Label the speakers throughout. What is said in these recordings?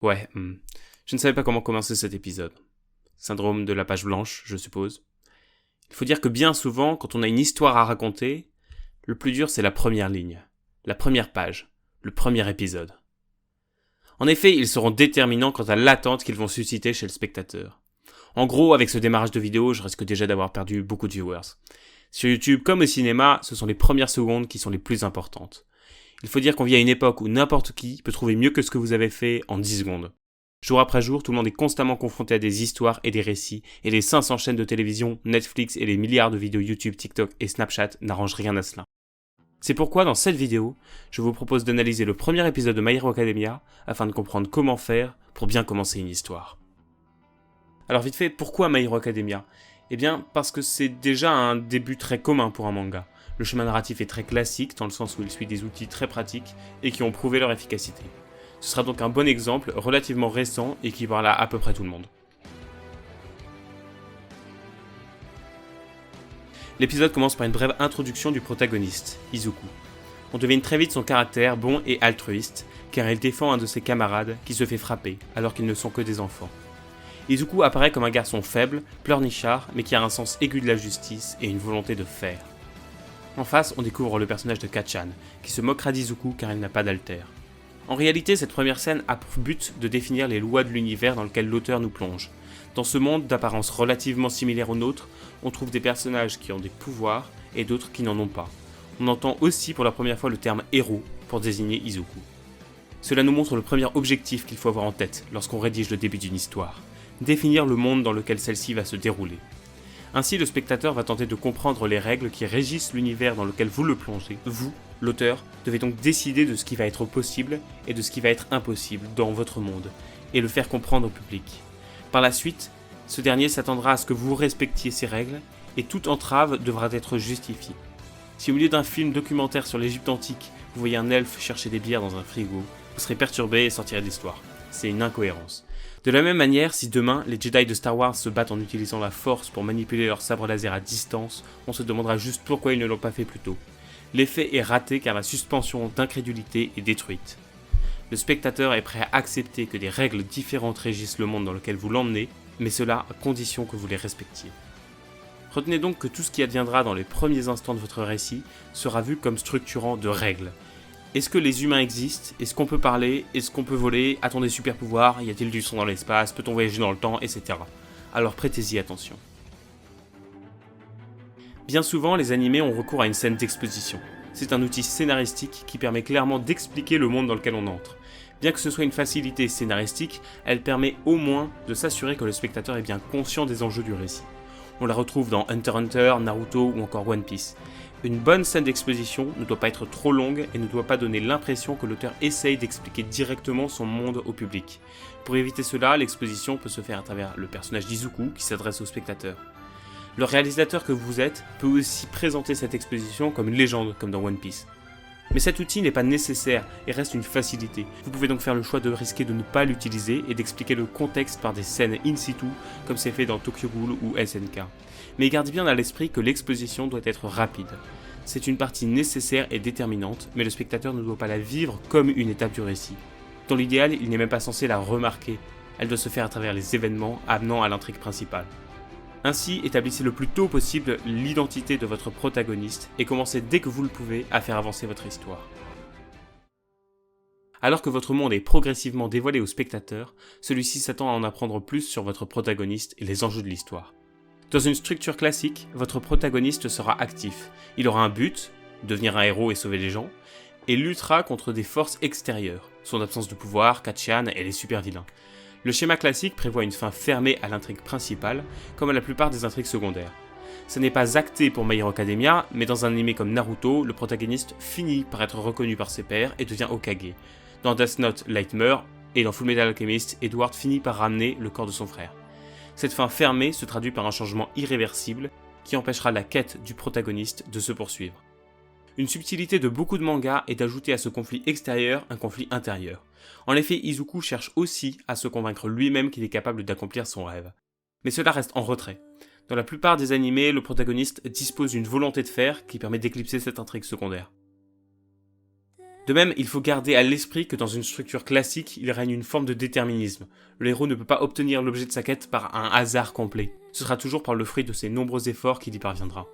Speaker 1: Je ne savais pas comment commencer cet épisode. Syndrome de la page blanche, je suppose. Il faut dire que bien souvent, quand on a une histoire à raconter, le plus dur c'est la première ligne, la première page, le premier épisode. En effet, ils seront déterminants quant à l'attente qu'ils vont susciter chez le spectateur. En gros, avec ce démarrage de vidéo, je risque déjà d'avoir perdu beaucoup de viewers. Sur YouTube comme au cinéma, ce sont les premières secondes qui sont les plus importantes. Il faut dire qu'on vit à une époque où n'importe qui peut trouver mieux que ce que vous avez fait en 10 secondes. Jour après jour, tout le monde est constamment confronté à des histoires et des récits, et les 500 chaînes de télévision, Netflix et les milliards de vidéos YouTube, TikTok et Snapchat n'arrangent rien à cela. C'est pourquoi dans cette vidéo, je vous propose d'analyser le premier épisode de My Hero Academia afin de comprendre comment faire pour bien commencer une histoire. Alors vite fait, pourquoi My Hero Academia ? Eh bien, parce que c'est déjà un début très commun pour un manga. Le chemin narratif est très classique, dans le sens où il suit des outils très pratiques et qui ont prouvé leur efficacité. Ce sera donc un bon exemple, relativement récent et qui parle à peu près tout le monde. L'épisode commence par une brève introduction du protagoniste, Izuku. On devine très vite son caractère bon et altruiste, car il défend un de ses camarades qui se fait frapper, alors qu'ils ne sont que des enfants. Izuku apparaît comme un garçon faible, pleurnichard, mais qui a un sens aigu de la justice et une volonté de faire. En face, on découvre le personnage de Kacchan, qui se moquera d'Izuku car il n'a pas d'alter. En réalité, cette première scène a pour but de définir les lois de l'univers dans lequel l'auteur nous plonge. Dans ce monde d'apparence relativement similaire au nôtre, on trouve des personnages qui ont des pouvoirs et d'autres qui n'en ont pas. On entend aussi pour la première fois le terme héros pour désigner Izuku. Cela nous montre le premier objectif qu'il faut avoir en tête lorsqu'on rédige le début d'une histoire. Définir le monde dans lequel celle-ci va se dérouler. Ainsi, le spectateur va tenter de comprendre les règles qui régissent l'univers dans lequel vous le plongez. Vous, l'auteur, devez donc décider de ce qui va être possible et de ce qui va être impossible dans votre monde, et le faire comprendre au public. Par la suite, ce dernier s'attendra à ce que vous respectiez ces règles, et toute entrave devra être justifiée. Si au milieu d'un film documentaire sur l'Égypte antique, vous voyez un elfe chercher des bières dans un frigo, vous serez perturbé et sortirez de l'histoire. C'est une incohérence. De la même manière, si demain, les Jedi de Star Wars se battent en utilisant la force pour manipuler leur sabre laser à distance, on se demandera juste pourquoi ils ne l'ont pas fait plus tôt. L'effet est raté car la suspension d'incrédulité est détruite. Le spectateur est prêt à accepter que des règles différentes régissent le monde dans lequel vous l'emmenez, mais cela à condition que vous les respectiez. Retenez donc que tout ce qui adviendra dans les premiers instants de votre récit sera vu comme structurant de règles. Est-ce que les humains existent ? Est-ce qu'on peut parler ? Est-ce qu'on peut voler ? A-t-on des super pouvoirs ? Y a-t-il du son dans l'espace ? Peut-on voyager dans le temps ? Etc. Alors prêtez-y attention. Bien souvent, les animés ont recours à une scène d'exposition. C'est un outil scénaristique qui permet clairement d'expliquer le monde dans lequel on entre. Bien que ce soit une facilité scénaristique, elle permet au moins de s'assurer que le spectateur est bien conscient des enjeux du récit. On la retrouve dans Hunter x Hunter, Naruto ou encore One Piece. Une bonne scène d'exposition ne doit pas être trop longue et ne doit pas donner l'impression que l'auteur essaye d'expliquer directement son monde au public. Pour éviter cela, l'exposition peut se faire à travers le personnage d'Izuku qui s'adresse au spectateur. Le réalisateur que vous êtes peut aussi présenter cette exposition comme une légende, comme dans One Piece. Mais cet outil n'est pas nécessaire et reste une facilité. Vous pouvez donc faire le choix de risquer de ne pas l'utiliser et d'expliquer le contexte par des scènes in situ, comme c'est fait dans Tokyo Ghoul ou SNK. Mais gardez bien à l'esprit que l'exposition doit être rapide. C'est une partie nécessaire et déterminante, mais le spectateur ne doit pas la vivre comme une étape du récit. Dans l'idéal, il n'est même pas censé la remarquer. Elle doit se faire à travers les événements amenant à l'intrigue principale. Ainsi, établissez le plus tôt possible l'identité de votre protagoniste et commencez dès que vous le pouvez à faire avancer votre histoire. Alors que votre monde est progressivement dévoilé au spectateur, celui-ci s'attend à en apprendre plus sur votre protagoniste et les enjeux de l'histoire. Dans une structure classique, votre protagoniste sera actif. Il aura un but, devenir un héros et sauver les gens, et luttera contre des forces extérieures, son absence de pouvoir, Kacchan et les super vilains. Le schéma classique prévoit une fin fermée à l'intrigue principale, comme à la plupart des intrigues secondaires. Ce n'est pas acté pour My Hero Academia, mais dans un anime comme Naruto, le protagoniste finit par être reconnu par ses pairs et devient Hokage. Dans Death Note, Light meurt, et dans Fullmetal Alchemist, Edward finit par ramener le corps de son frère. Cette fin fermée se traduit par un changement irréversible qui empêchera la quête du protagoniste de se poursuivre. Une subtilité de beaucoup de mangas est d'ajouter à ce conflit extérieur un conflit intérieur. En effet, Izuku cherche aussi à se convaincre lui-même qu'il est capable d'accomplir son rêve. Mais cela reste en retrait. Dans la plupart des animés, le protagoniste dispose d'une volonté de faire qui permet d'éclipser cette intrigue secondaire. De même, il faut garder à l'esprit que dans une structure classique, il règne une forme de déterminisme. Le héros ne peut pas obtenir l'objet de sa quête par un hasard complet. Ce sera toujours par le fruit de ses nombreux efforts qu'il y parviendra.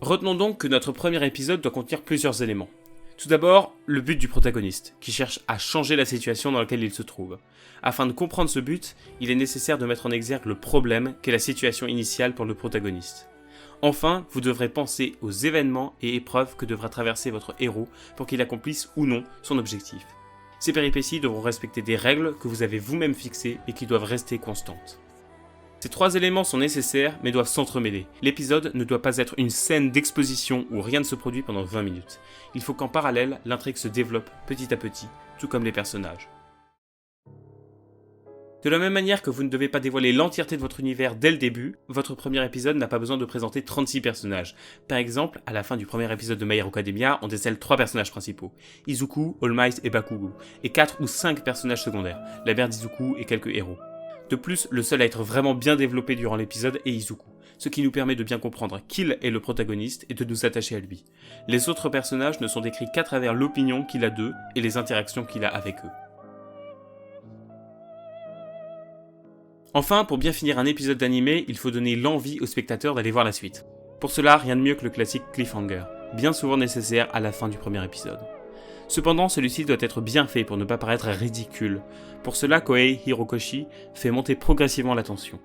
Speaker 1: Retenons donc que notre premier épisode doit contenir plusieurs éléments. Tout d'abord, le but du protagoniste, qui cherche à changer la situation dans laquelle il se trouve. Afin de comprendre ce but, il est nécessaire de mettre en exergue le problème qu'est la situation initiale pour le protagoniste. Enfin, vous devrez penser aux événements et épreuves que devra traverser votre héros pour qu'il accomplisse ou non son objectif. Ces péripéties devront respecter des règles que vous avez vous-même fixées et qui doivent rester constantes. Ces trois éléments sont nécessaires mais doivent s'entremêler. L'épisode ne doit pas être une scène d'exposition où rien ne se produit pendant 20 minutes. Il faut qu'en parallèle, l'intrigue se développe petit à petit, tout comme les personnages. De la même manière que vous ne devez pas dévoiler l'entièreté de votre univers dès le début, votre premier épisode n'a pas besoin de présenter 36 personnages. Par exemple, à la fin du premier épisode de My Hero Academia, on décèle 3 personnages principaux, Izuku, All Might et Bakugo, et 4 ou 5 personnages secondaires, la mère d'Izuku et quelques héros. De plus, le seul à être vraiment bien développé durant l'épisode est Izuku, ce qui nous permet de bien comprendre qu'il est le protagoniste et de nous attacher à lui. Les autres personnages ne sont décrits qu'à travers l'opinion qu'il a d'eux et les interactions qu'il a avec eux. Enfin, pour bien finir un épisode d'animé, il faut donner l'envie aux spectateurs d'aller voir la suite. Pour cela, rien de mieux que le classique cliffhanger, bien souvent nécessaire à la fin du premier épisode. Cependant, celui-ci doit être bien fait pour ne pas paraître ridicule. Pour cela, Kohei Hirokoshi fait monter progressivement la tension.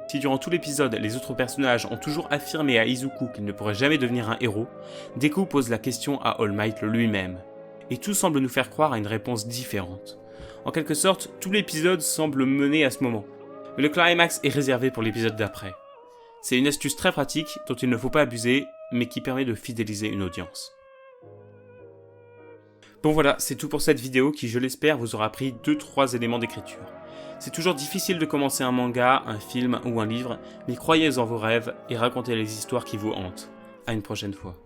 Speaker 1: Si durant tout l'épisode, les autres personnages ont toujours affirmé à Izuku qu'il ne pourrait jamais devenir un héros, Deku pose la question à All Might lui-même. Et tout semble nous faire croire à une réponse différente. En quelque sorte, tout l'épisode semble mener à ce moment. Mais le climax est réservé pour l'épisode d'après. C'est une astuce très pratique dont il ne faut pas abuser, mais qui permet de fidéliser une audience. Bon voilà, c'est tout pour cette vidéo qui, je l'espère, vous aura appris 2-3 éléments d'écriture. C'est toujours difficile de commencer un manga, un film ou un livre, mais croyez en vos rêves et racontez les histoires qui vous hantent. À une prochaine fois.